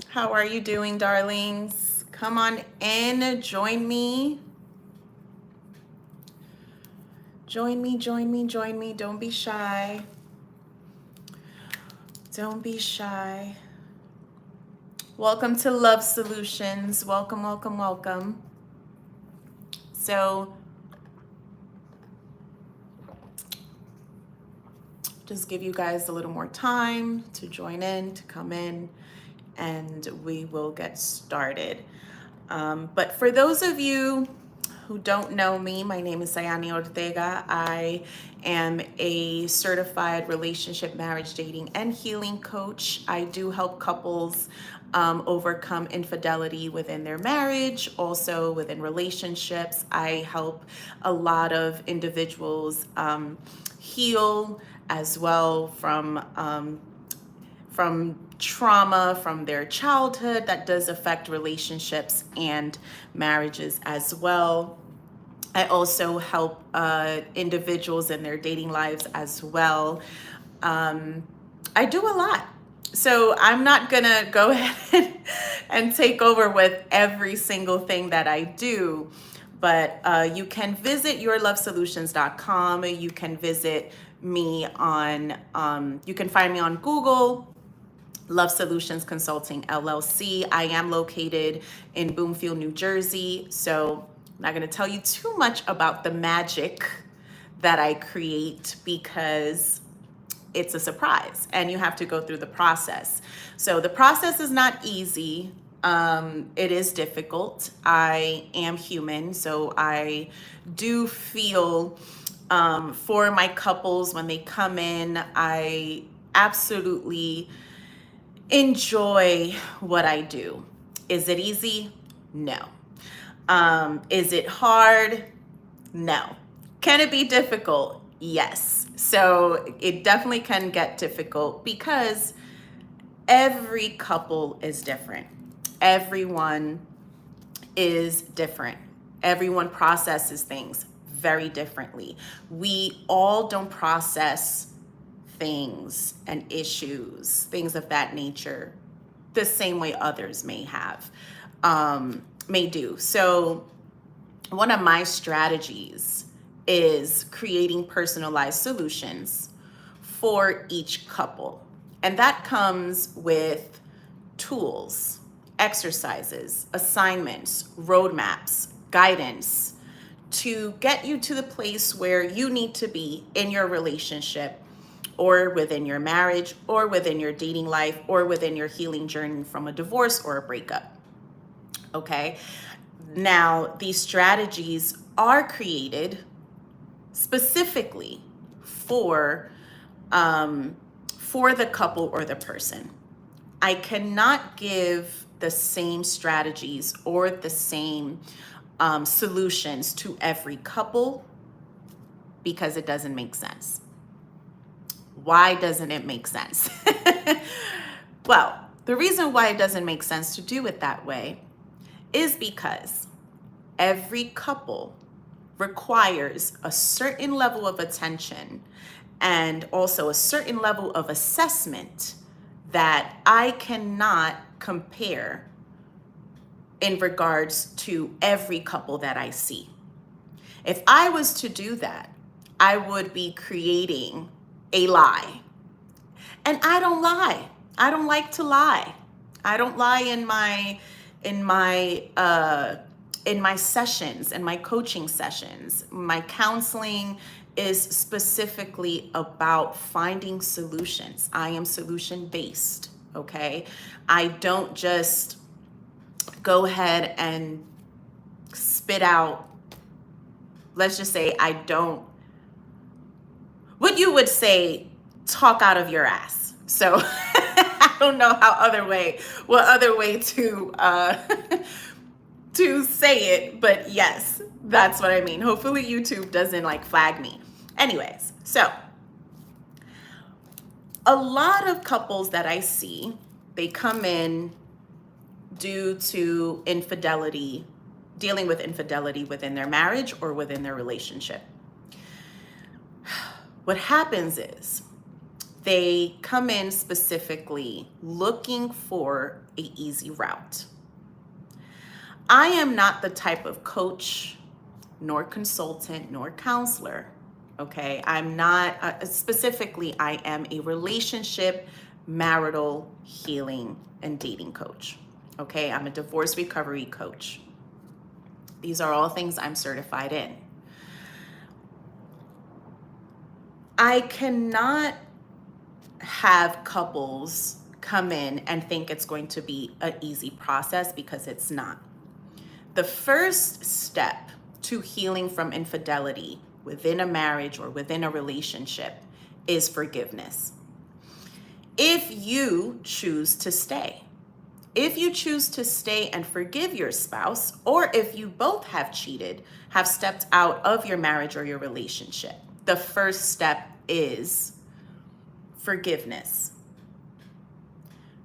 How are you doing, darlings? Come on in, join me. Join me, join me, join me. Don't be shy. Don't be shy. Welcome to Love Solutions. Welcome, welcome, welcome. So, just give you guys a little more time to join in, to come in, and we will get started. But for those of you who don't know me, my name is Sayani Ortega. I am a certified relationship, marriage, dating, and healing coach. I do help couples overcome infidelity within their marriage, also within relationships. I help a lot of individuals heal as well from trauma from their childhood that does affect relationships and marriages as well. I also help individuals in their dating lives as well. I do a lot. So I'm not gonna go ahead and take over with every single thing that I do, but you can visit yourlovesolutions.com. You can visit me on, you can find me on Google, Love Solutions Consulting LLC. I am located in Bloomfield, New Jersey. So I'm not going to tell you too much about the magic that I create because it's a surprise and you have to go through the process. So the process is not easy. It is difficult. I am human, so I do feel for my couples when they come in, I absolutely enjoy what I do. Is it easy? No. Is it hard? No. Can it be difficult? Yes. So it definitely can get difficult because every couple is different. Everyone is different. Everyone processes things very differently. We all don't process things and issues, things of that nature, the same way others may have, may do. So one of my strategies is creating personalized solutions for each couple. And that comes with tools, exercises, assignments, roadmaps, guidance to get you to the place where you need to be in your relationship or within your marriage, or within your dating life, or within your healing journey from a divorce or a breakup. Okay? Now, these strategies are created specifically for the couple or the person. I cannot give the same strategies or the same solutions to every couple because it doesn't make sense. Why doesn't it make sense? Well, the reason why it doesn't make sense to do it that way is because every couple requires a certain level of attention and also a certain level of assessment that I cannot compare in regards to every couple that I see. If I was to do that, I would be creating a lie. And I don't lie. I don't like to lie. I don't lie in my sessions and my coaching sessions. My counseling is specifically about finding solutions. I am solution based, okay? I don't just go ahead and spit out, let's just say I don't, what you would say, talk out of your ass. So I don't know what other way to to say it, but yes, that's what I mean. Hopefully YouTube doesn't like flag me. Anyways, so a lot of couples that I see, they come in due to infidelity, dealing with infidelity within their marriage or within their relationship. What happens is they come in specifically looking for an easy route. I am not the type of coach, nor consultant, nor counselor. Okay, I'm not, specifically, I am a relationship, marital healing, and dating coach. Okay, I'm a divorce recovery coach. These are all things I'm certified in. I cannot have couples come in and think it's going to be an easy process, because it's not. The first step to healing from infidelity within a marriage or within a relationship is forgiveness. If you choose to stay, if you choose to stay and forgive your spouse, or if you both have cheated, have stepped out of your marriage or your relationship, the first step is forgiveness.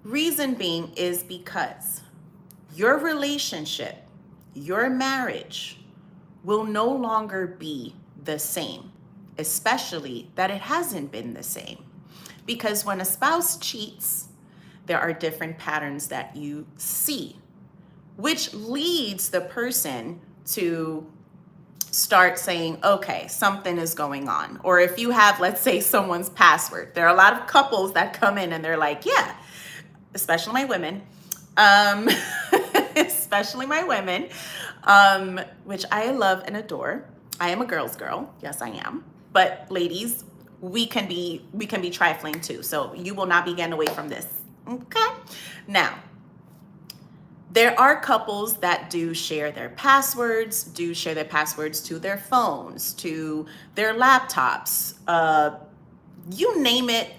Reason being is because your relationship, your marriage will no longer be the same, especially that it hasn't been the same. Because when a spouse cheats, there are different patterns that you see, which leads the person to start saying, okay, something is going on. Or if you have, let's say, someone's password, there are a lot of couples that come in and they're like, yeah, especially my women, especially my women, which I love and adore. I am a girl's girl. Yes, I am. But ladies, we can be trifling too. So you will not be getting away from this. Okay. Now, there are couples that do share their passwords, to their phones, to their laptops. You name it,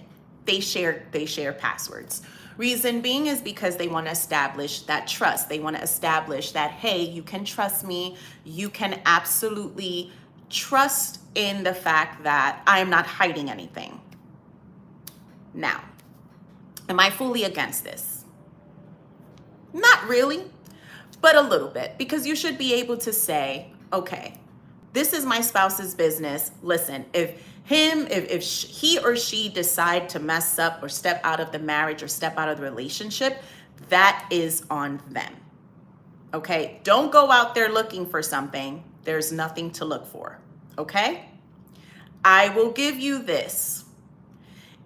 they share passwords. Reason being is because they want to establish that trust. They want to establish that, hey, you can trust me. You can absolutely trust in the fact that I am not hiding anything. Now, am I fully against this? Not really, but a little bit, because you should be able to say, okay, this is my spouse's business. Listen, if he or she decide to mess up or step out of the marriage or step out of the relationship, that is on them. Okay? Don't go out there looking for something. There's nothing to look for. Okay? I will give you this.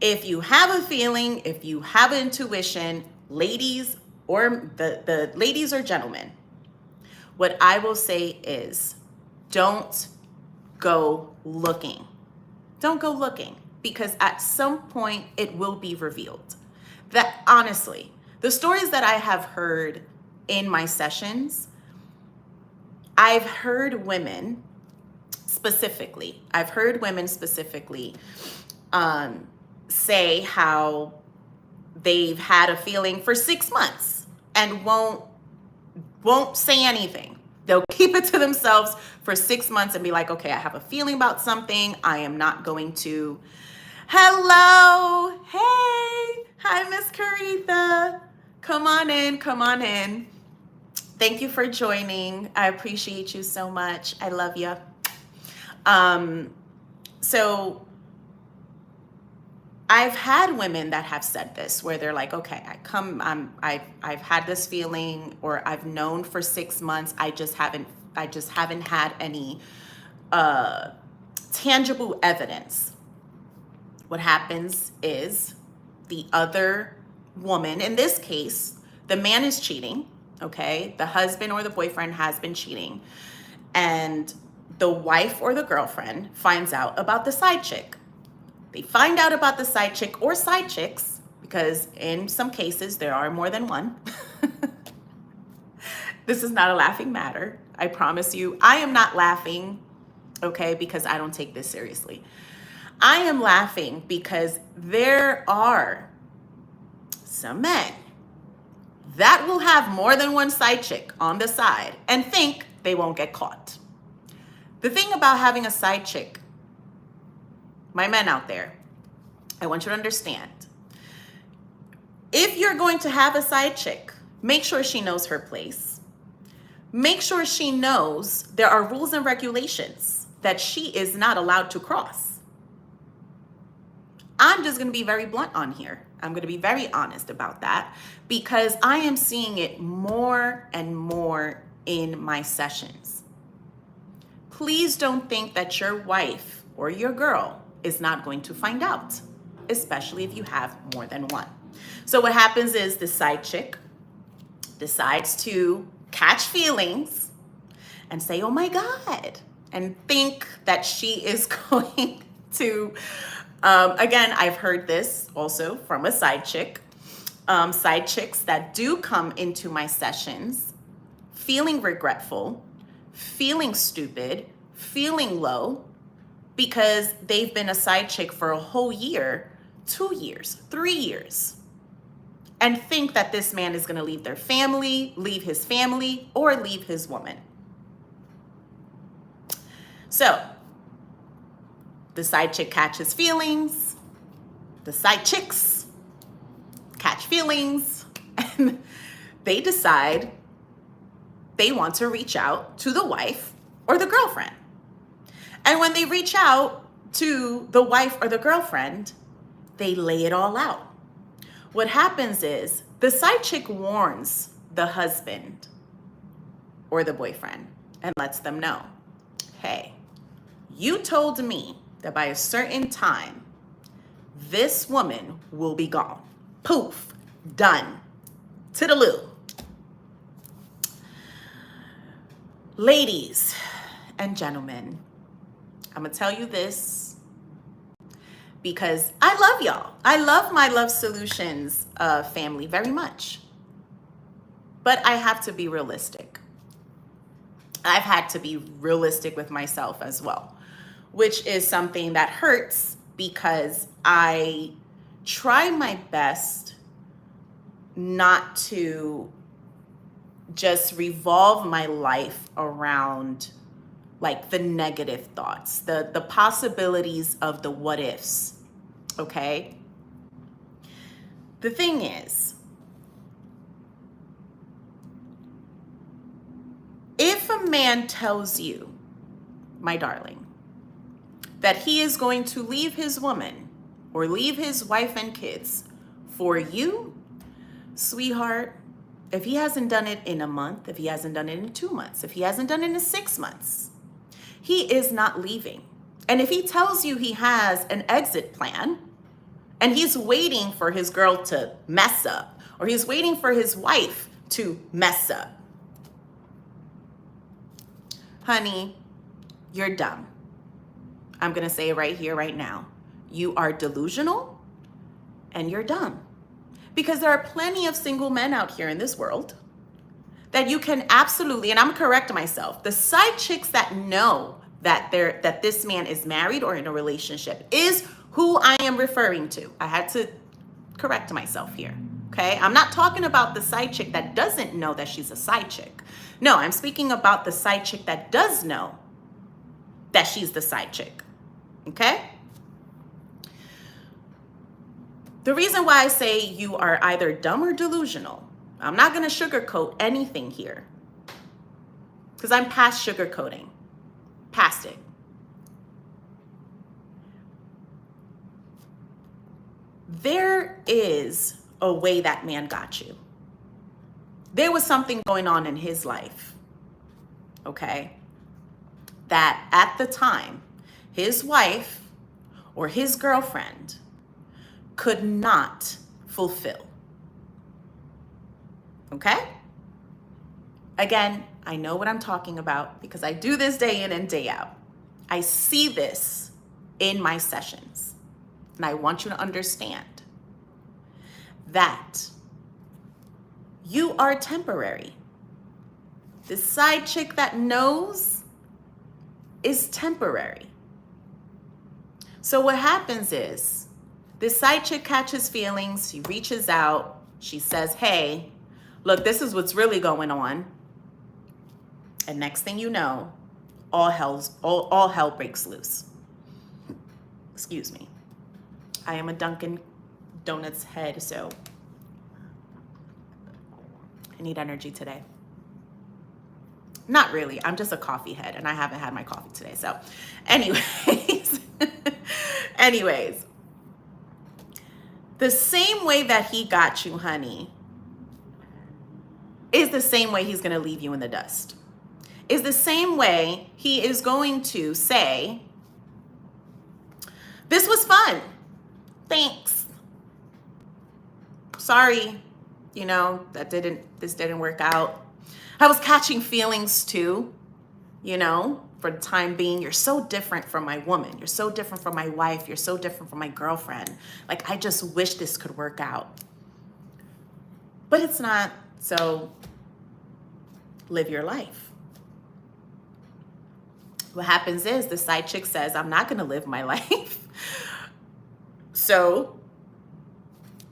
If you have a feeling, if you have an intuition, ladies, or the ladies or gentlemen, what I will say is, don't go looking. Don't go looking, because at some point it will be revealed. That honestly, the stories that I have heard in my sessions, I've heard women specifically say how they've had a feeling for 6 months and won't say anything. They'll keep it to themselves for 6 months and be like, okay, I have a feeling about something. I am not going to. Hello. Hey. Hi, Miss Caritha. Come on in. Thank you for joining. I appreciate you so much. I love you. So I've had women that have said this, where they're like, okay, I've had this feeling, or I've known for 6 months. I just haven't had any tangible evidence. What happens is the other woman, in this case, the man is cheating, okay? The husband or the boyfriend has been cheating, and the wife or the girlfriend finds out about the side chick. They find out about the side chick or side chicks, because in some cases there are more than one. This is not a laughing matter. I promise you, I am not laughing, okay, because I don't take this seriously. I am laughing because there are some men that will have more than one side chick on the side and think they won't get caught. The thing about having a side chick, my men out there, I want you to understand, if you're going to have a side chick, make sure she knows her place. Make sure she knows there are rules and regulations that she is not allowed to cross. I'm just going to be very blunt on here. I'm going to be very honest about that because I am seeing it more and more in my sessions. Please don't think that your wife or your girl is not going to find out, especially if you have more than one. So what happens is the side chick decides to catch feelings and say, oh my God, and think that she is going to, again, I've heard this also from a side chick, side chicks that do come into my sessions feeling regretful, feeling stupid, feeling low, because they've been a side chick for a whole year, 2 years, 3 years, and think that this man is going to leave their family, leave his family, or leave his woman. So the side chick catches feelings, the side chicks catch feelings, and they decide they want to reach out to the wife or the girlfriend. And when they reach out to the wife or the girlfriend, they lay it all out. What happens is the side chick warns the husband or the boyfriend and lets them know, hey, you told me that by a certain time, this woman will be gone. Poof, done. Toodaloo. Ladies and gentlemen, I'm gonna tell you this because I love y'all. I love my Love Solutions family very much. But I have to be realistic. I've had to be realistic with myself as well, which is something that hurts because I try my best not to just revolve my life around like the negative thoughts, the possibilities of the what ifs, okay? The thing is, if a man tells you, my darling, that he is going to leave his woman or leave his wife and kids for you, sweetheart, if he hasn't done it in a month, if he hasn't done it in 2 months, if he hasn't done it in 6 months, he is not leaving. And if he tells you he has an exit plan and he's waiting for his girl to mess up or he's waiting for his wife to mess up, honey, you're dumb. I'm going to say it right here, right now. You are delusional and you're dumb. Because there are plenty of single men out here in this world that you can absolutely, and I'm correct myself, the side chicks that know that this man is married or in a relationship is who I am referring to. I had to correct myself here, okay? I'm not talking about the side chick that doesn't know that she's a side chick. No, I'm speaking about the side chick that does know that she's the side chick, okay? The reason why I say you are either dumb or delusional, I'm not going to sugarcoat anything here because I'm past sugarcoating, past it. There is a way that man got you. There was something going on in his life, okay, that at the time, his wife or his girlfriend could not fulfill. Okay? Again, I know what I'm talking about because I do this day in and day out. I see this in my sessions. And I want you to understand that you are temporary. The side chick that knows is temporary. So what happens is, this side chick catches feelings, she reaches out, she says, hey, look, this is what's really going on. And next thing you know, all hell breaks loose. Excuse me. I am a Dunkin' Donuts head, so I need energy today. Not really, I'm just a coffee head and I haven't had my coffee today. So anyways, The same way that he got you, honey, is the same way he's going to leave you in the dust. Is the same way he is going to say, this was fun. Thanks. Sorry, this didn't work out. I was catching feelings too, for the time being. You're so different from my woman. You're so different from my wife. You're so different from my girlfriend. Like, I just wish this could work out. But it's not, so live your life. What happens is the side chick says, I'm not going to live my life. So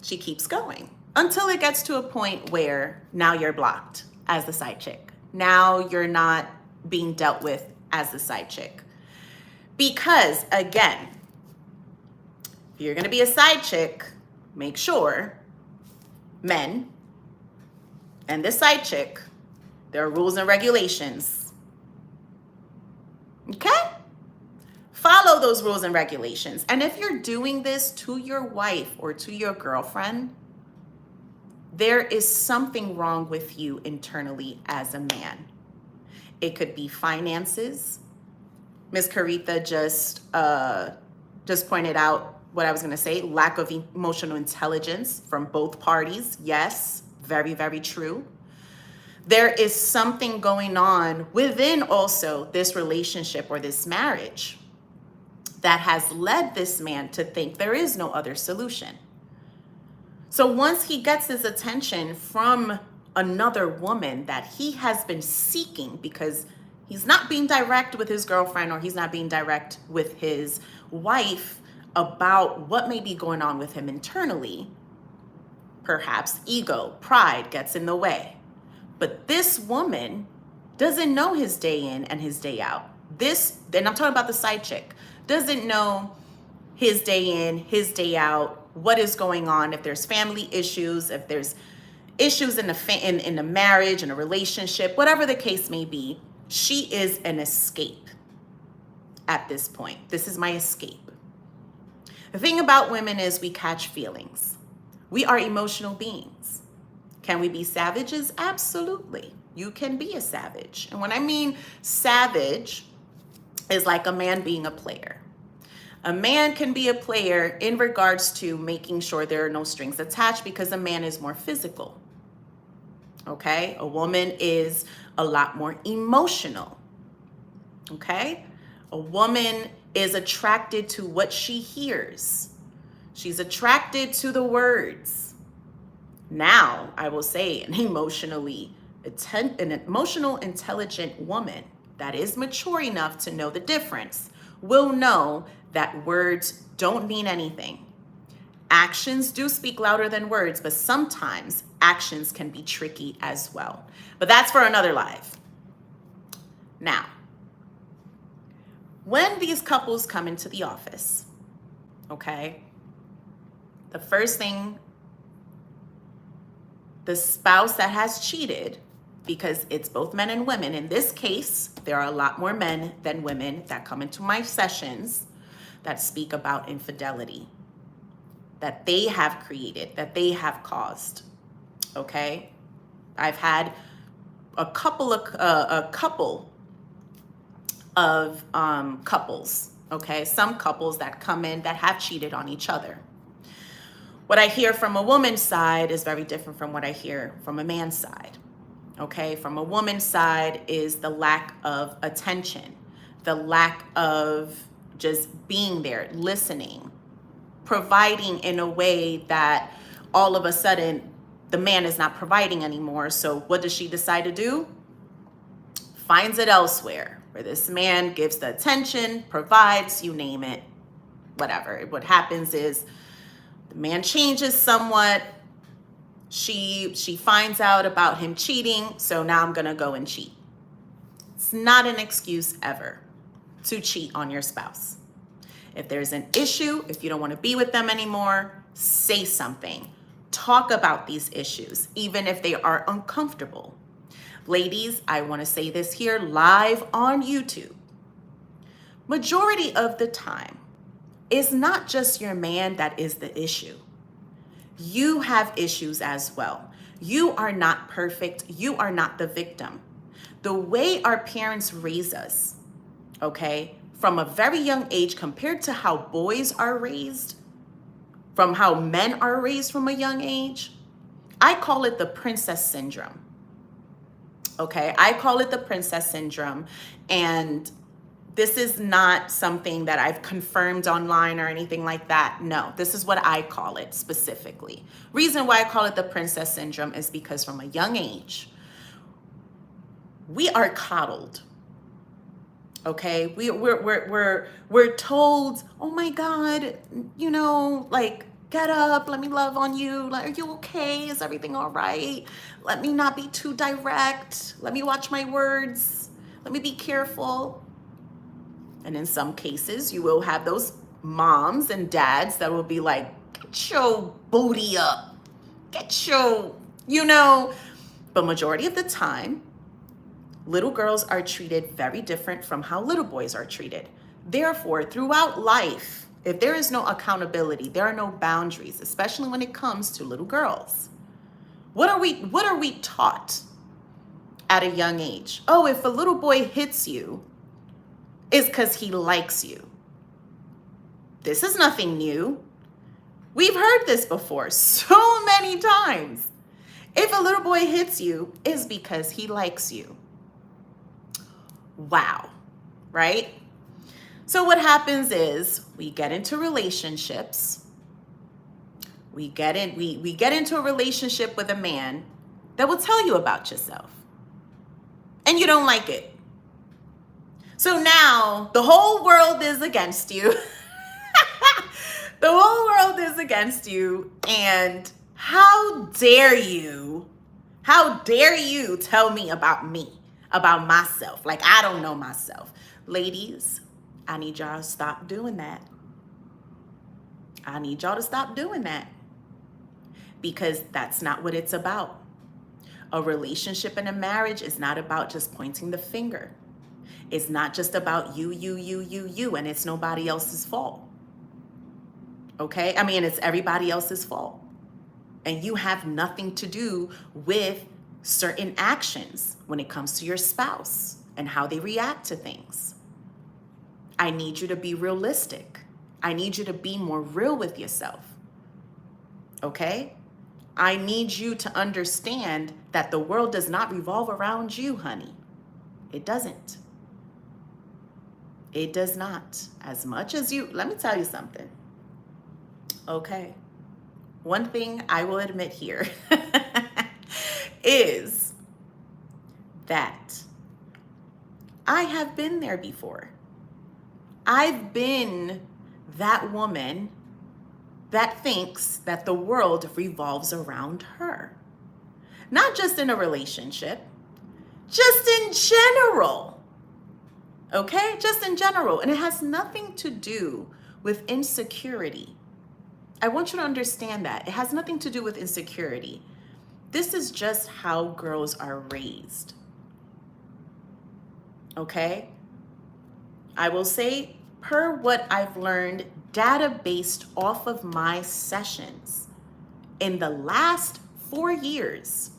she keeps going until it gets to a point where now you're blocked as the side chick. Now you're not being dealt with as the side chick. Because again, if you're going to be a side chick, make sure men and the side chick, there are rules and regulations. Okay? Follow those rules and regulations. And if you're doing this to your wife or to your girlfriend, there is something wrong with you internally as a man. It could be finances. Miss Caritha just pointed out what I was going to say, lack of emotional intelligence from both parties. Yes, very, very true. There is something going on within also this relationship or this marriage that has led this man to think there is no other solution. So once he gets his attention from another woman that he has been seeking, because he's not being direct with his girlfriend or he's not being direct with his wife about what may be going on with him internally, perhaps ego, pride gets in the way. But this woman doesn't know his day in and his day out. And I'm talking about the side chick, doesn't know his day in, his day out, what is going on, if there's family issues, if there's issues in the marriage, in a relationship, whatever the case may be. She is an escape at this point. This is my escape. The thing about women is we catch feelings. We are emotional beings. Can we be savages? Absolutely. You can be a savage. And when I mean savage, is like a man being a player. A man can be a player in regards to making sure there are no strings attached because a man is more physical. Okay? A woman is a lot more emotional. Okay? A woman is attracted to what she hears. She's attracted to the words. Now, I will say an emotional, intelligent woman that is mature enough to know the difference will know that words don't mean anything. Actions do speak louder than words, but sometimes actions can be tricky as well. But that's for another live. Now, when these couples come into the office, okay, the first thing, the spouse that has cheated, because it's both men and women. In this case, there are a lot more men than women that come into my sessions that speak about infidelity that they have created, that they have caused. Okay, I've had a couple of couples. Okay, some couples that come in that have cheated on each other. What I hear from a woman's side is very different from what I hear from a man's side. Okay, from a woman's side is the lack of attention, the lack of just being there, listening, providing in a way that all of a sudden the man is not providing anymore. So what does she decide to do? Finds it elsewhere, where this man gives the attention, provides, you name it, whatever. What happens is the man changes somewhat. She finds out about him cheating, so now I'm gonna go and cheat. It's not an excuse ever to cheat on your spouse. If there's an issue, if you don't want to be with them anymore, say something. Talk about these issues, even if they are uncomfortable. Ladies, I want to say this here live on YouTube. Majority of the time, it's not just your man that is the issue. You have issues as well. You are not perfect. You are not the victim. The way our parents raise us, okay, from a very young age compared to how boys are raised, from how men are raised from a young age, I call it the princess syndrome. Okay, I call it the princess syndrome. And this is not something that I've confirmed online or anything like that. No, this is what I call it specifically. Reason why I call it the princess syndrome is because from a young age, we are coddled. Okay, we're told, oh my God, you know, like, get up, let me love on you. Like, are you okay? Is everything all right? Let me not be too direct. Let me watch my words. Let me be careful. And in some cases, you will have those moms and dads that will be like, get your booty up. Get your, you know. But majority of the time, little girls are treated very different from how little boys are treated. Therefore, throughout life, if there is no accountability, there are no boundaries, especially when it comes to little girls. What are we taught at a young age? Oh, if a little boy hits you, it's because he likes you. This is nothing new. We've heard this before so many times. If a little boy hits you, it's because he likes you. Wow, right? So what happens is we get into relationships. We get into a relationship with a man that will tell you about yourself. And you don't like it. So now the whole world is against you. The whole world is against you. And how dare you tell me, about myself? Like, I don't know myself. Ladies, I need y'all to stop doing that. I need y'all to stop doing that. Because that's not what it's about. A relationship and a marriage is not about just pointing the finger. It's not just about you, and it's nobody else's fault. Okay? I mean, it's everybody else's fault. And you have nothing to do with certain actions when it comes to your spouse and how they react to things. I need you to be realistic. I need you to be more real with yourself. Okay? I need you to understand that the world does not revolve around you, honey. It doesn't. It does not. As much as you, let me tell you something. Okay. One thing I will admit here is that I have been there before. I've been that woman that thinks that the world revolves around her. Not just in a relationship, just in general. Okay? Just in general. And it has nothing to do with insecurity. I want you to understand that. It has nothing to do with insecurity. This is just how girls are raised. Okay? I will say, per what I've learned, data based off of my sessions in the last 4 years.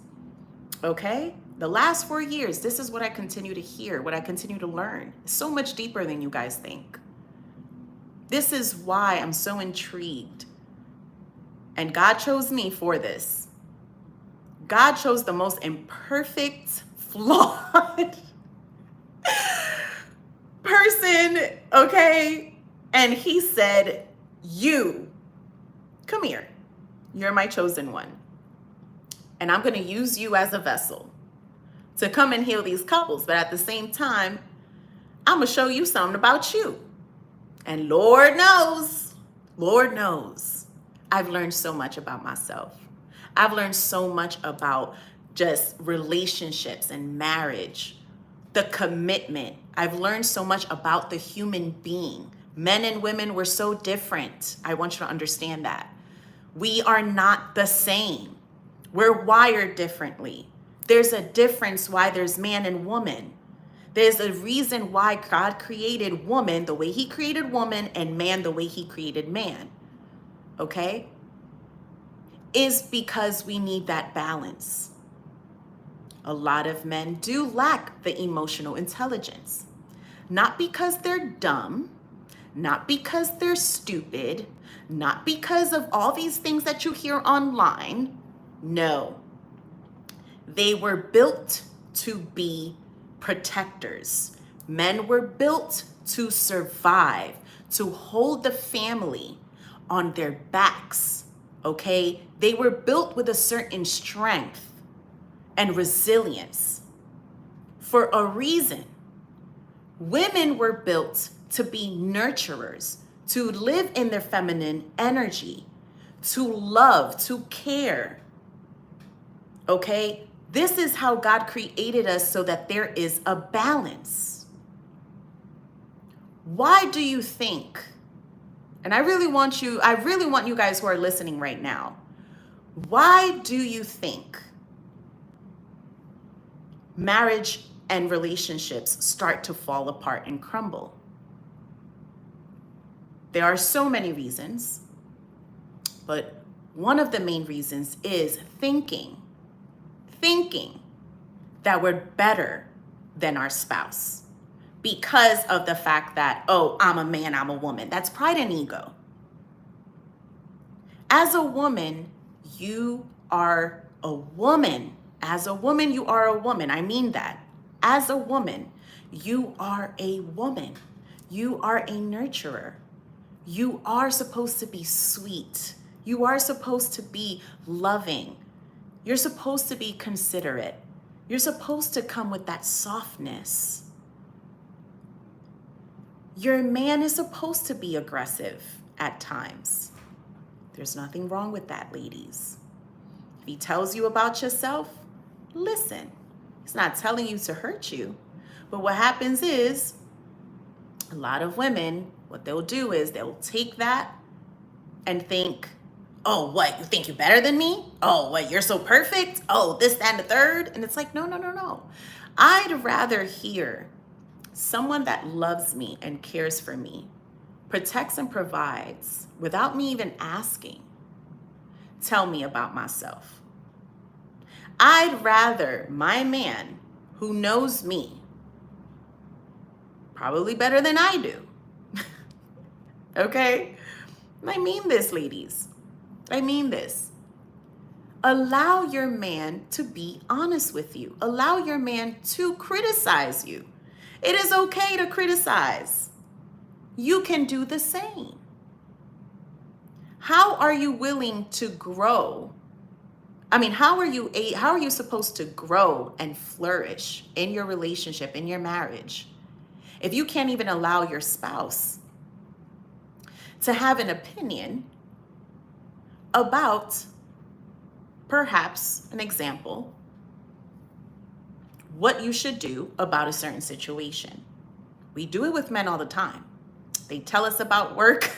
Okay? The last 4 years, this is what I continue to hear, what I continue to learn. It's so much deeper than you guys think. This is why I'm so intrigued. And God chose me for this. God chose the most imperfect, flawed person, okay? And he said, you, come here. You're my chosen one. And I'm going to use you as a vessel to come and heal these couples. But at the same time, I'm going to show you something about you. And Lord knows, I've learned so much about myself. I've learned so much about just relationships and marriage, the commitment. I've learned so much about the human being. Men and women, we're so different. I want you to understand that. We are not the same. We're wired differently. There's a difference why there's man and woman. There's a reason why God created woman the way he created woman and man the way he created man. Okay? is because we need that balance. A lot of men do lack the emotional intelligence, not because they're dumb, not because they're stupid, not because of all these things that you hear online. No, they were built to be protectors. Men were built to survive, to hold the family on their backs, okay? They were built with a certain strength and resilience for a reason. Women were built to be nurturers, to live in their feminine energy, to love, to care, okay? This is how God created us, so that there is a balance. Why do you think, and I really want you guys who are listening right now, why do you think marriage and relationships start to fall apart and crumble? There are so many reasons, but one of the main reasons is thinking that we're better than our spouse because of the fact that, oh, I'm a man, I'm a woman. That's pride and ego. As a woman, you are a woman. As a woman, you are a woman. I mean that. As a woman, you are a woman. You are a nurturer. You are supposed to be sweet. You are supposed to be loving. You're supposed to be considerate. You're supposed to come with that softness. Your man is supposed to be aggressive at times. There's nothing wrong with that, ladies. If he tells you about yourself, listen. He's not telling you to hurt you. But what happens is, a lot of women, what they'll do is they'll take that and think, oh, what, you think you're better than me? Oh, what, you're so perfect? Oh, this, that, and the third. And it's like, no. I'd rather hear someone that loves me and cares for me, protects and provides without me even asking, tell me about myself. I'd rather my man who knows me probably better than I do. Okay? I mean this, ladies. I mean this. Allow your man to be honest with you. Allow your man to criticize you. It is okay to criticize. You can do the same. How are you willing to grow? How are you supposed to grow and flourish in your relationship, in your marriage, if you can't even allow your spouse to have an opinion about, perhaps, an example, what you should do about a certain situation? We do it with men all the time. They tell us about work.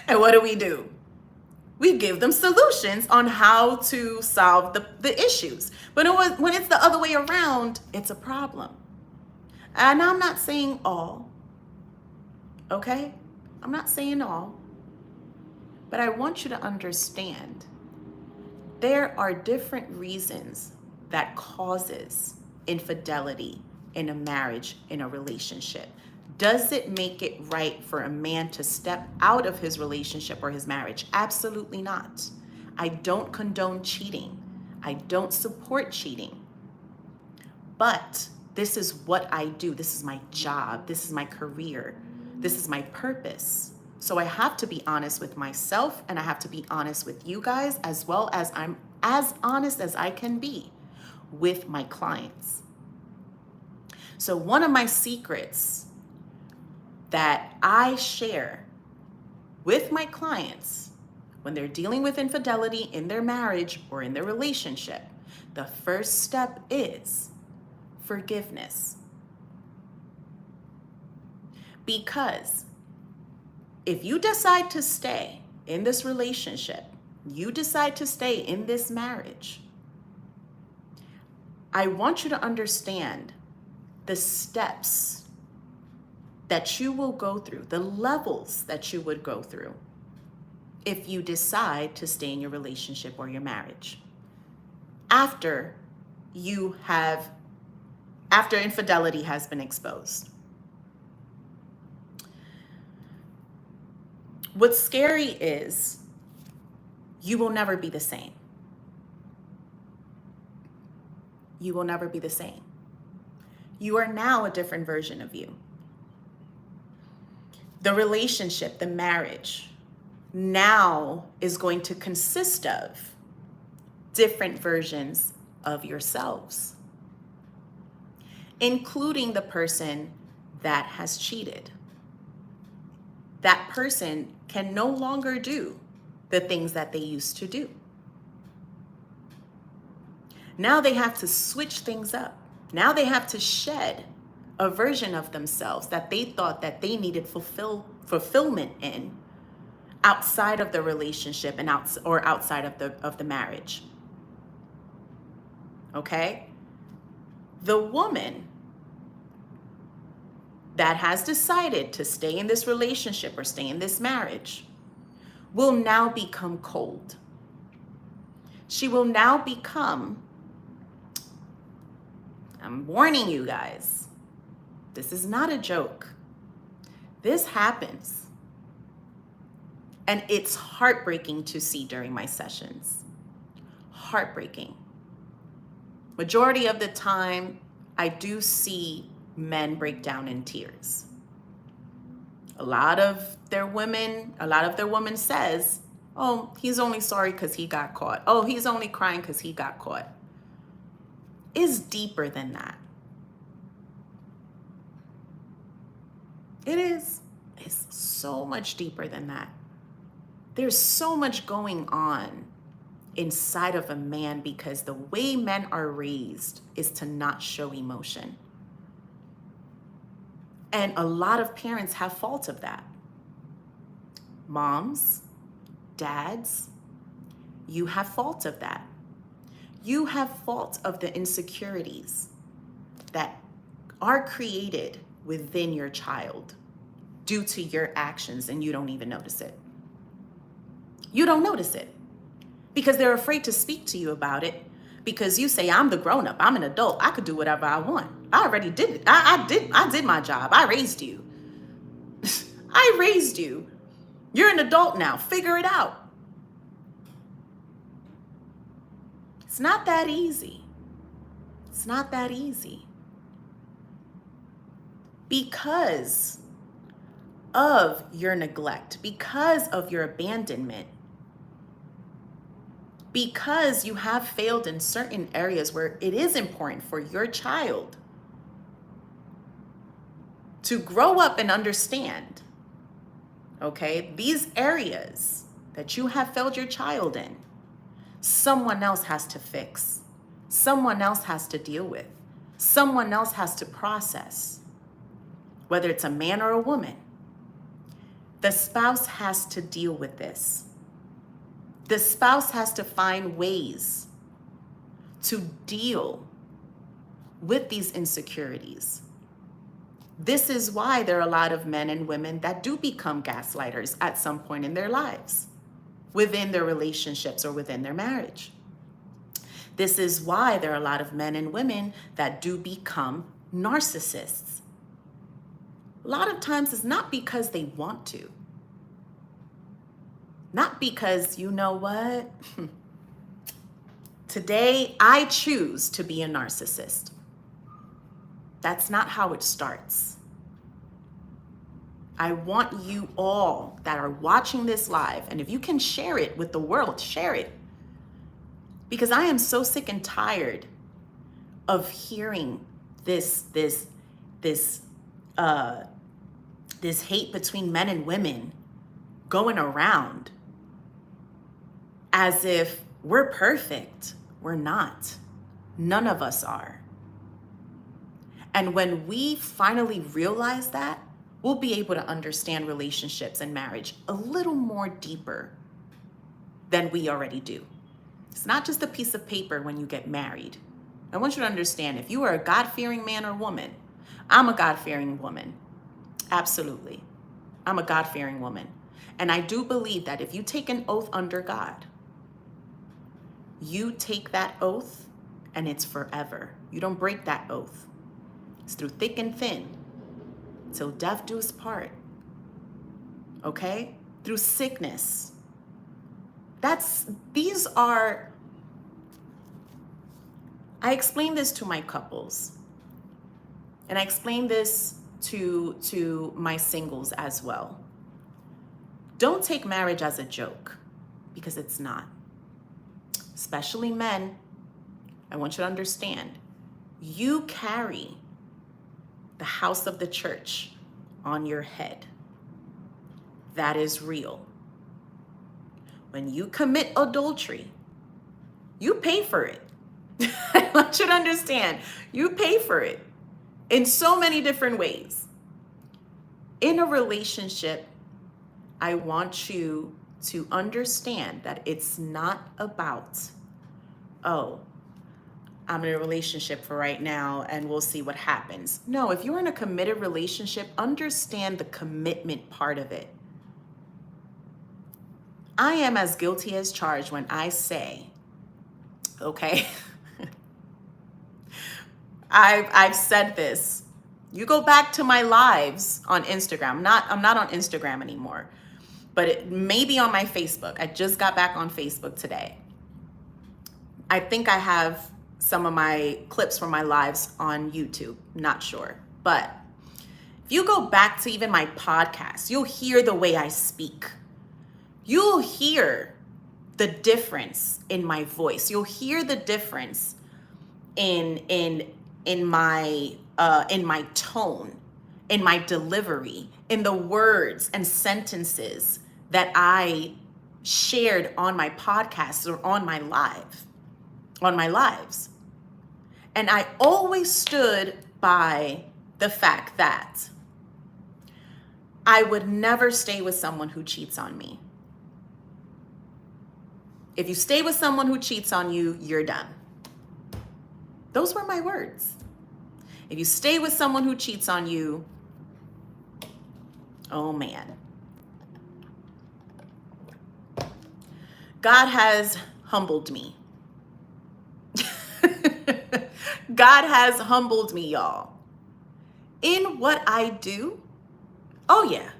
And what do? We give them solutions on how to solve the issues. But when it's the other way around, it's a problem. And I'm not saying all, okay? I'm not saying all. But I want you to understand there are different reasons that causes infidelity in a marriage, in a relationship. Does it make it right for a man to step out of his relationship or his marriage? Absolutely not. I don't condone cheating. I don't support cheating. But this is what I do. This is my job. This is my career. This is my purpose. So I have to be honest with myself, and I have to be honest with you guys, as well as I'm as honest as I can be with my clients. So one of my secrets that I share with my clients when they're dealing with infidelity in their marriage or in their relationship, the first step is forgiveness. Because if you decide to stay in this relationship, you decide to stay in this marriage, I want you to understand the steps that you will go through, the levels that you would go through if you decide to stay in your relationship or your marriage after after infidelity has been exposed. What's scary is you will never be the same. You will never be the same. You are now a different version of you. The relationship, the marriage, now is going to consist of different versions of yourselves, including the person that has cheated. That person can no longer do the things that they used to do. Now they have to switch things up. Now they have to shed a version of themselves that they thought that they needed fulfillment in outside of the relationship and outside of the marriage. Okay? The woman that has decided to stay in this relationship or stay in this marriage will now become cold. She will now become, I'm warning you guys, this is not a joke. This happens. And it's heartbreaking to see during my sessions. Heartbreaking. Majority of the time, I do see men break down in tears. A lot of their women says, oh, he's only sorry because he got caught. Oh, he's only crying because he got caught. It's deeper than that. It is. It's so much deeper than that. There's so much going on inside of a man because the way men are raised is to not show emotion. And a lot of parents have fault of that. Moms, dads, you have fault of that. You have fault of the insecurities that are created within your child due to your actions, and you don't even notice it. You don't notice it because they're afraid to speak to you about it because you say, I'm the grown-up, I'm an adult, I could do whatever I want. I already did it. I did my job. I raised you. I raised you. You're an adult now. Figure it out. It's not that easy. It's not that easy. Because of your neglect, because of your abandonment, because you have failed in certain areas where it is important for your child to grow up and understand, okay, these areas that you have failed your child in, someone else has to fix, someone else has to deal with, someone else has to process, whether it's a man or a woman. The spouse has to deal with this. The spouse has to find ways to deal with these insecurities. This is why there are a lot of men and women that do become gaslighters at some point in their lives, within their relationships or within their marriage. This is why there are a lot of men and women that do become narcissists. A lot of times it's not because they want to. Not because, you know what? Today I choose to be a narcissist. That's not how it starts. I want you all that are watching this live, and if you can share it with the world, share it. Because I am so sick and tired of hearing this hate between men and women going around as if we're perfect. We're not. None of us are. And when we finally realize that, we'll be able to understand relationships and marriage a little more deeper than we already do. It's not just a piece of paper when you get married. I want you to understand, if you are a God-fearing man or woman, I'm a God-fearing woman. Absolutely. I'm a God-fearing woman. And I do believe that if you take an oath under God, you take that oath and it's forever. You don't break that oath. It's through thick and thin, till death do us part. Okay? Through sickness. These are, I explain this to my couples. And I explain this to my singles as well. Don't take marriage as a joke, because it's not. Especially men, I want you to understand, you carry the house of the church on your head. That is real. When you commit adultery, you pay for it. I want you to understand, you pay for it in so many different ways. In a relationship, I want you to understand that it's not about, oh, I'm in a relationship for right now and we'll see what happens. No, if you're in a committed relationship, understand the commitment part of it. I am as guilty as charged when I say, okay, I've said this. You go back to my lives on Instagram. I'm not on Instagram anymore, but it may be on my Facebook. I just got back on Facebook today. I think I have some of my clips from my lives on YouTube, not sure. But if you go back to even my podcast, you'll hear the way I speak. You'll hear the difference in my voice. You'll hear the difference in my tone, in my delivery, in the words and sentences that I shared on my podcast or on my lives. And I always stood by the fact that I would never stay with someone who cheats on me. If you stay with someone who cheats on you, you're done. Those were my words. If you stay with someone who cheats on you, oh man. God has humbled me. God has humbled me, y'all. In what I do, oh yeah.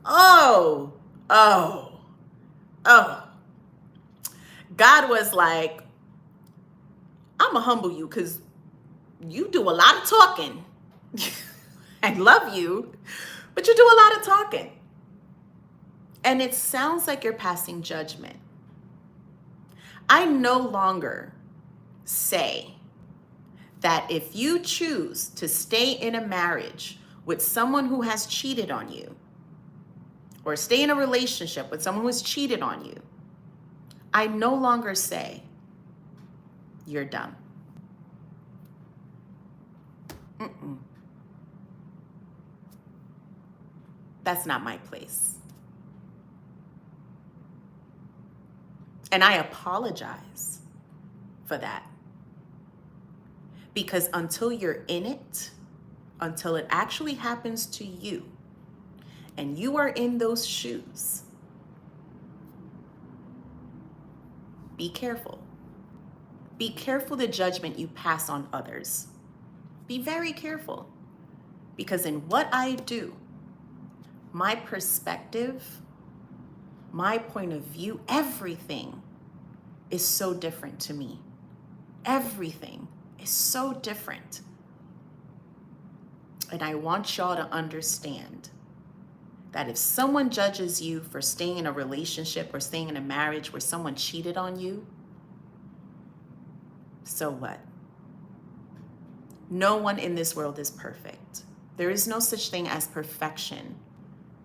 Oh. God was like, I'm gonna humble you because you do a lot of talking. I love you, but you do a lot of talking. And it sounds like you're passing judgment. I no longer say that if you choose to stay in a marriage with someone who has cheated on you, or stay in a relationship with someone who has cheated on you, I no longer say you're dumb. That's not my place. And I apologize for that. Because until you're in it, until it actually happens to you, and you are in those shoes, be careful. Be careful the judgment you pass on others. Be very careful. Because in what I do, my perspective, my point of view, everything is so different to me. Everything is so different. And I want y'all to understand that if someone judges you for staying in a relationship or staying in a marriage where someone cheated on you, so what? No one in this world is perfect. There is no such thing as perfection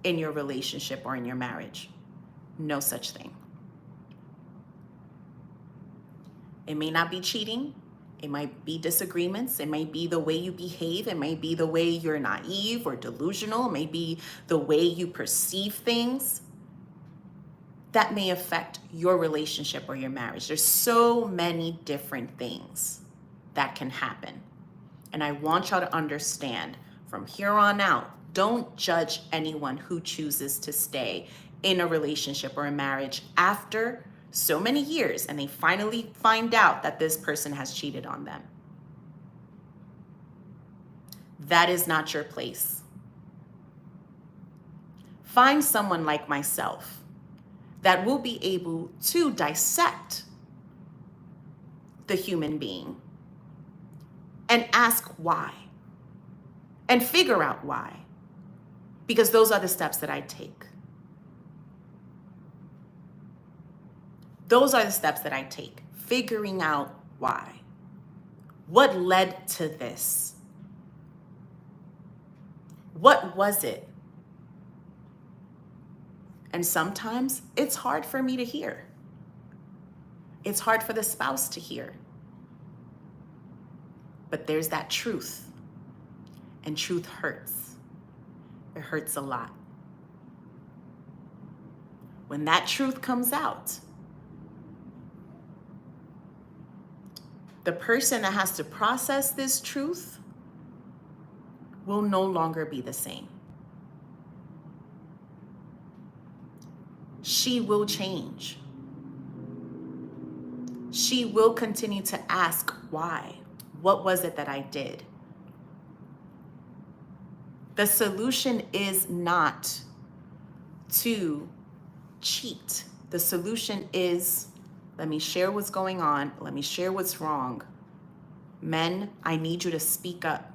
in your relationship or in your marriage. No such thing. It may not be cheating. It might be disagreements. It may be the way you behave. It may be the way you're naive or delusional. It may be the way you perceive things. That may affect your relationship or your marriage. There's so many different things that can happen. And I want y'all to understand from here on out, don't judge anyone who chooses to stay in a relationship or a marriage after so many years and they finally find out that this person has cheated on them. That is not your place. Find someone like myself that will be able to dissect the human being and ask why and figure out why, because those are the steps that I take. Those are the steps that I take, figuring out why. What led to this? What was it? And sometimes it's hard for me to hear. It's hard for the spouse to hear. But there's that truth. And truth hurts. It hurts a lot. When that truth comes out, the person that has to process this truth will no longer be the same. She will change. She will continue to ask why. What was it that I did? The solution is not to cheat. The solution is, let me share what's going on. Let me share what's wrong. Men, I need you to speak up.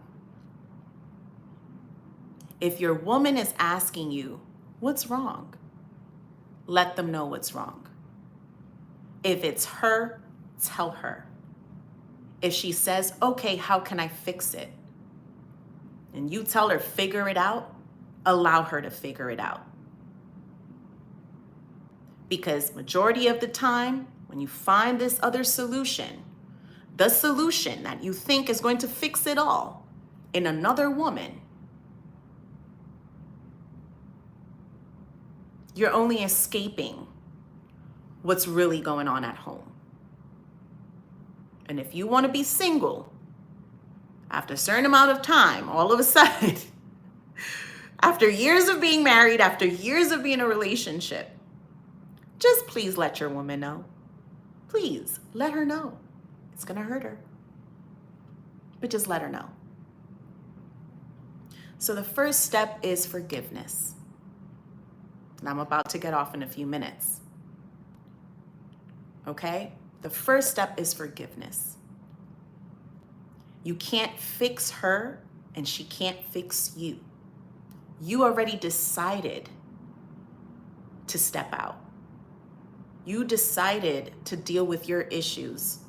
If your woman is asking you, what's wrong? Let them know what's wrong. If it's her, tell her. If she says, okay, how can I fix it? And you tell her, figure it out, allow her to figure it out. Because majority of the time, when you find this other solution, the solution that you think is going to fix it all in another woman, you're only escaping what's really going on at home. And if you want to be single, after a certain amount of time, all of a sudden, after years of being married, after years of being in a relationship, just please let your woman know. Please let her know. It's going to hurt her. But just let her know. So the first step is forgiveness. And I'm about to get off in a few minutes. Okay? The first step is forgiveness. You can't fix her and she can't fix you. You already decided to step out. You decided to deal with your issues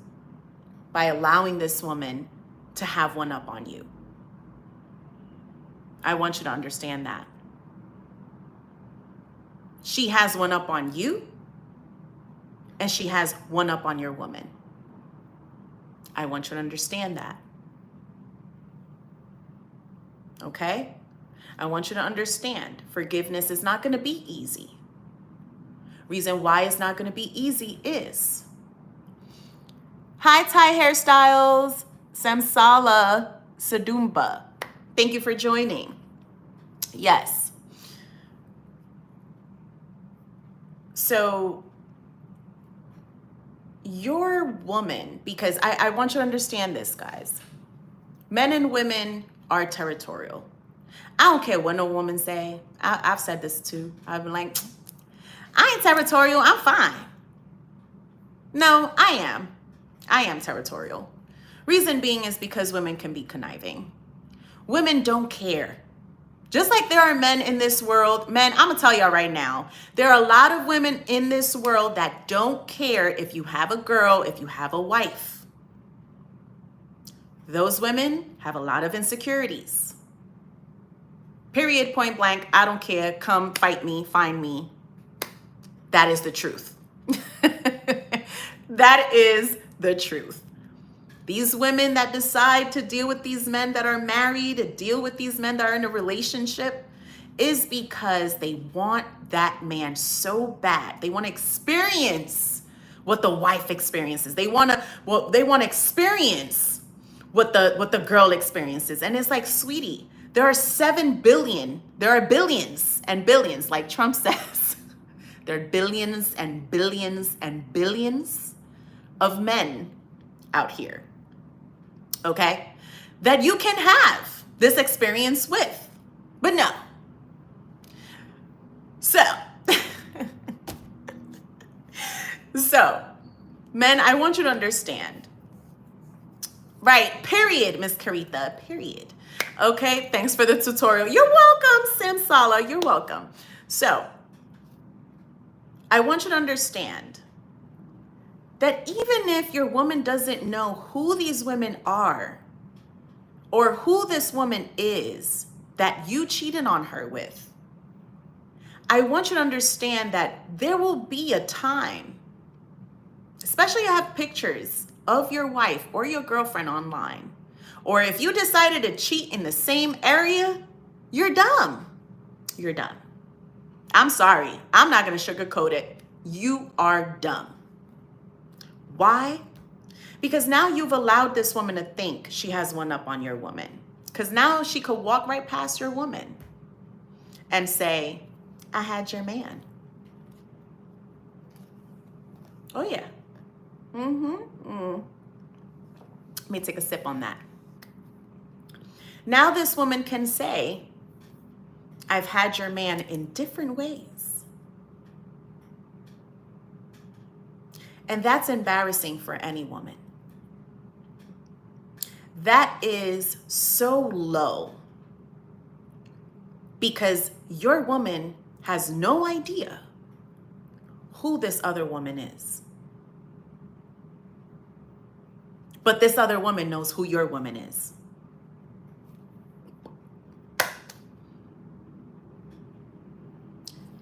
by allowing this woman to have one up on you. I want you to understand that. She has one up on you, and she has one up on your woman. I want you to understand that. Okay? I want you to understand forgiveness is not going to be easy. Reason why it's not going to be easy is, hi, Thai Hairstyles, Samsala Sadumba. Thank you for joining. Yes. So your woman, because I want you to understand this, guys. Men and women are territorial. I don't care what no woman say. I've said this too. I've been like, I ain't territorial. I'm fine. No, I am. I am territorial. Reason being is because women can be conniving. Women don't care. Just like there are men in this world, men, I'm gonna tell y'all right now, there are a lot of women in this world that don't care if you have a girl, if you have a wife. Those women have a lot of insecurities. Period, point blank, I don't care, come fight me, find me. That is the truth. That is the truth. These women that decide to deal with these men that are married, to deal with these men that are in a relationship, is because they want that man so bad. They want to experience what the wife experiences. They want to experience what the girl experiences. And it's like, sweetie, there are 7 billion, there are billions and billions, like Trump says. There are billions and billions and billions of men out here, okay, that you can have this experience with. But no. So, so, men, I want you to understand. Right, period, Miss Caritha, period. Okay, thanks for the tutorial. You're welcome, Sam Sala, you're welcome. So, I want you to understand that even if your woman doesn't know who these women are or who this woman is that you cheated on her with, I want you to understand that there will be a time, especially if you have pictures of your wife or your girlfriend online, or if you decided to cheat in the same area, you're dumb. You're dumb. I'm sorry. I'm not going to sugarcoat it. You are dumb. Why? Because now you've allowed this woman to think she has one up on your woman. Because now she could walk right past your woman and say, I had your man. Oh, yeah. Let me take a sip on that. Now this woman can say, I've had your man in different ways. And that's embarrassing for any woman. That is so low because your woman has no idea who this other woman is. But this other woman knows who your woman is.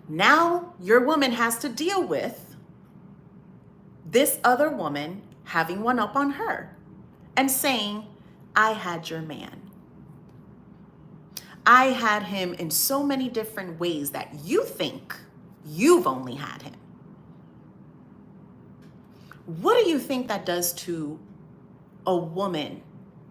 Now your woman has to deal with this other woman having one up on her and saying, I had your man. I had him in so many different ways that you think you've only had him. What do you think that does to a woman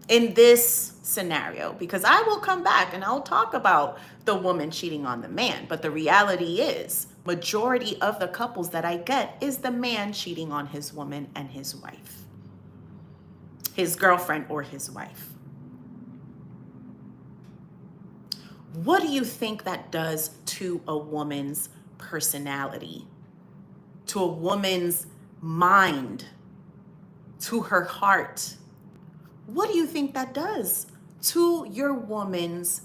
in this scenario? Because I will come back and I'll talk about the woman cheating on the man. But the reality is, majority of the couples that I get is the man cheating on his woman and his wife, his girlfriend or his wife. What do you think that does to a woman's personality, to a woman's mind, to her heart? What do you think that does to your woman's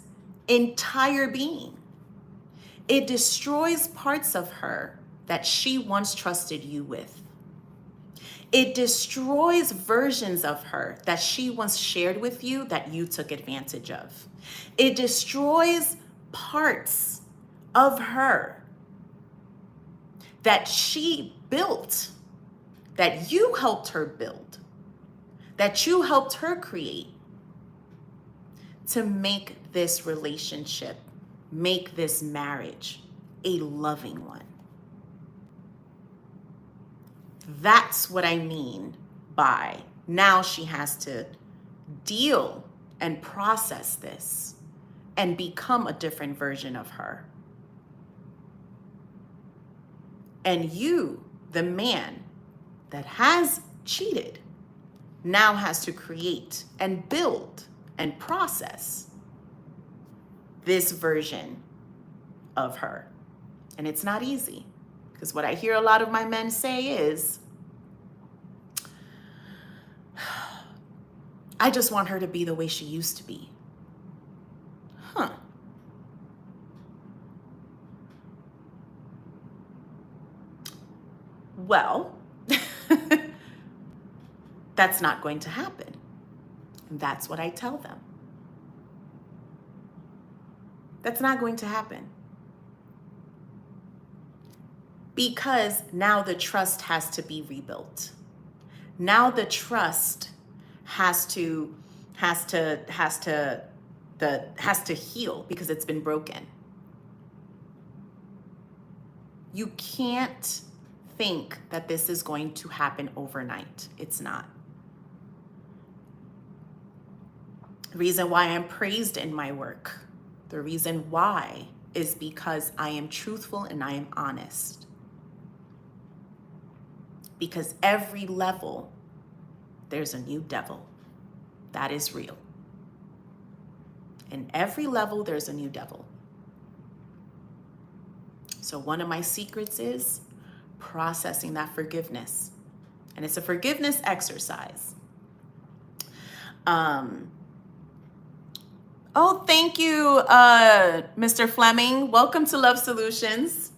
entire being? It destroys parts of her that she once trusted you with. It destroys versions of her that she once shared with you that you took advantage of. It destroys parts of her that she built, that you helped her build, that you helped her create to make this relationship, make this marriage a loving one. That's what I mean by now she has to deal and process this and become a different version of her. And you, the man that has cheated, now has to create and build and process this version of her. And it's not easy, because what I hear a lot of my men say is, I just want her to be the way she used to be. Huh. Well, that's not going to happen. And that's what I tell them. That's not going to happen. Because now the trust has to be rebuilt. Now the trust has to heal because it's been broken. You can't think that this is going to happen overnight. It's not. The reason why I'm praised in my work, the reason why is because I am truthful and I am honest. because every level, there's a new devil. That is real. In every level, there's a new devil. So one of my secrets is processing that forgiveness. And it's a forgiveness exercise. Oh, thank you, Mr. Fleming. Welcome to Love Solutions.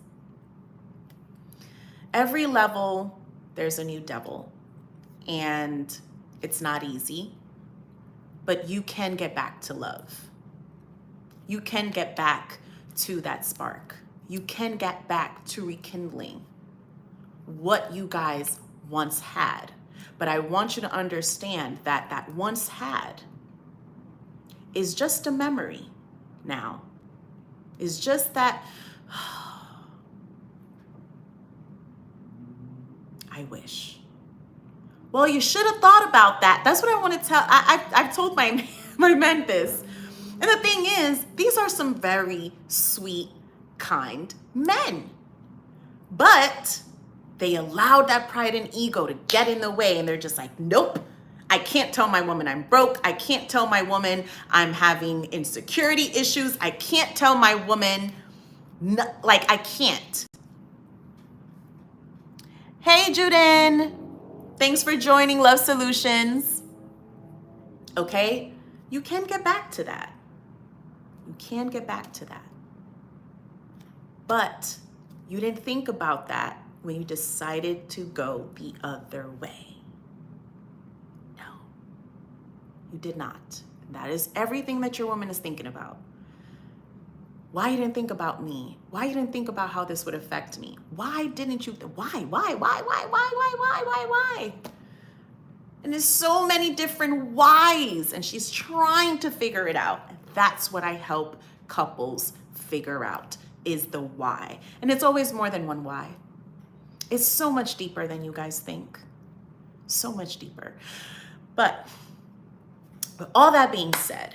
Every level, there's a new devil. And it's not easy, but you can get back to love. You can get back to that spark. You can get back to rekindling what you guys once had. But I want you to understand that that once had is just a memory now. Is just that, I wish. Well, you should have thought about that. That's what I want to tell. I've told my men this. And the thing is, these are some very sweet, kind men. But they allowed that pride and ego to get in the way. And they're just like, nope, I can't tell my woman I'm broke. I can't tell my woman I'm having insecurity issues. I can't tell my woman, I can't. Hey, Juden. Thanks for joining Love Solutions. Okay? You can get back to that. You can get back to that. But you didn't think about that when you decided to go the other way. No, you did not. That is everything that your woman is thinking about. Why you didn't think about me? Why you didn't think about how this would affect me? Why didn't you? Why? And there's so many different whys, and she's trying to figure it out. And that's what I help couples figure out, is the why. And it's always more than one why. It's so much deeper than you guys think. So much deeper. But with all that being said,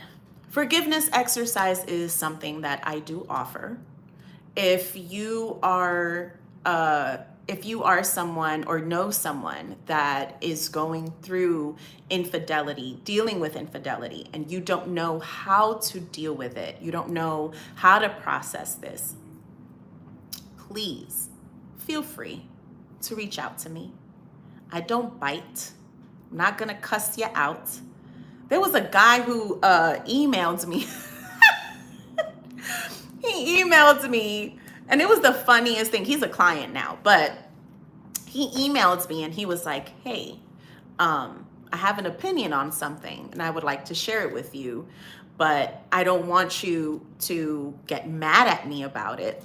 forgiveness exercise is something that I do offer. If you are someone or know someone that is going through infidelity, dealing with infidelity, and you don't know how to deal with it, you don't know how to process this, please feel free to reach out to me. I don't bite. I'm not gonna cuss you out. There was a guy who emailed me. He emailed me, and it was the funniest thing. He's a client now, but he emailed me and he was like, hey, I have an opinion on something and I would like to share it with you, but I don't want you to get mad at me about it.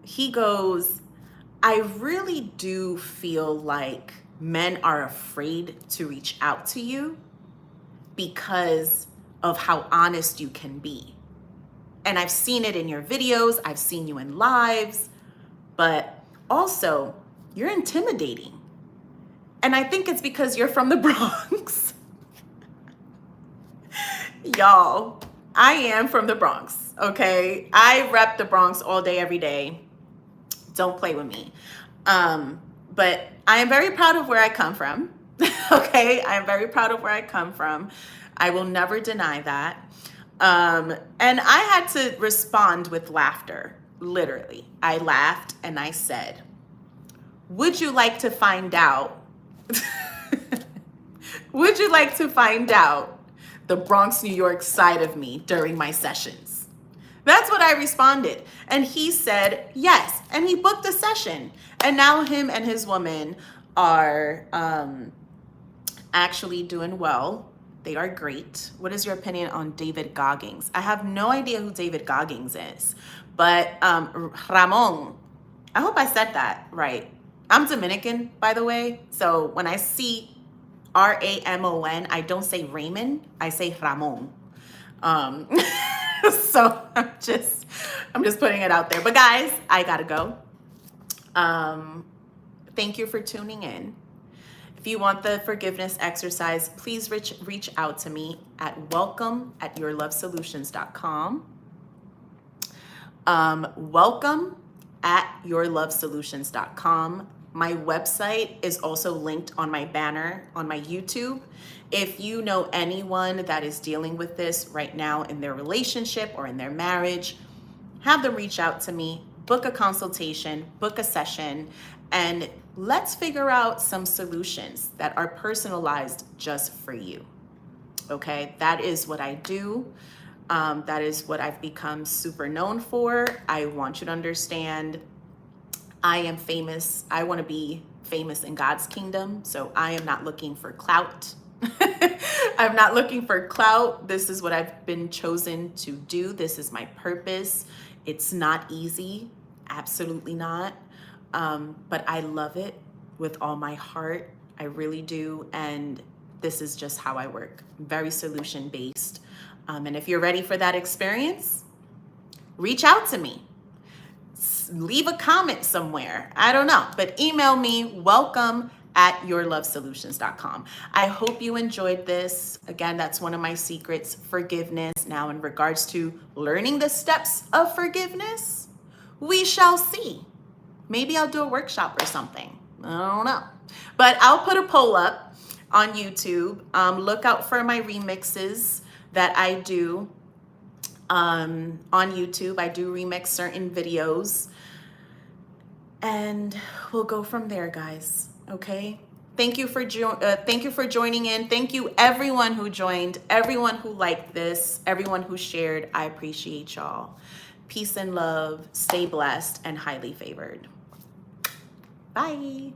He goes, I really do feel like men are afraid to reach out to you because of how honest you can be. And I've seen it in your videos, I've seen you in lives, but also you're intimidating. And I think it's because you're from the Bronx. Y'all, I am from the Bronx, okay? I rep the Bronx all day, every day. Don't play with me. But I am very proud of where I come from, okay? I am very proud of where I come from. I will never deny that. And I had to respond with laughter, literally. I laughed and I said, would you like to find out? Would you like to find out the Bronx, New York side of me during my sessions? That's what I responded. And he said, yes. And he booked a session. And now him and his woman are actually doing well. They are great. What is your opinion on David Goggins? I have no idea who David Goggins is, but Ramon, I hope I said that right. I'm Dominican, by the way. So when I see R-A-M-O-N, I don't say Raymond, I say Ramon. So I'm just putting it out there. But guys, I gotta go. Thank you for tuning in. If you want the forgiveness exercise, please reach out to me at welcome@yourlovesolutions.com. Welcome at yourlovesolutions.com. My website is also linked on my banner on my YouTube. If you know anyone that is dealing with this right now in their relationship or in their marriage, have them reach out to me, book a consultation, book a session, and let's figure out some solutions that are personalized just for you. Okay, that is what I do. That is what I've become super known for. I want you to understand I am famous. I want to be famous in God's kingdom. So I am not looking for clout. I'm not looking for clout. This is what I've been chosen to do. This is my purpose. It's not easy. Absolutely not. But I love it with all my heart. I really do. And this is just how I work. Very solution based. And if you're ready for that experience, reach out to me. Leave a comment somewhere. I don't know, but email me, welcome@yourlovesolutions.com. I hope you enjoyed this. Again, that's one of my secrets, forgiveness. Now, in regards to learning the steps of forgiveness, we shall see. Maybe I'll do a workshop or something. I don't know. But I'll put a poll up on YouTube. Look out for my remixes that I do on YouTube. I do remix certain videos. And we'll go from there, guys. Okay. Thank you for joining in. Thank you everyone who joined, everyone who liked this, everyone who shared. I appreciate y'all. Peace and love. Stay blessed and highly favored. Bye.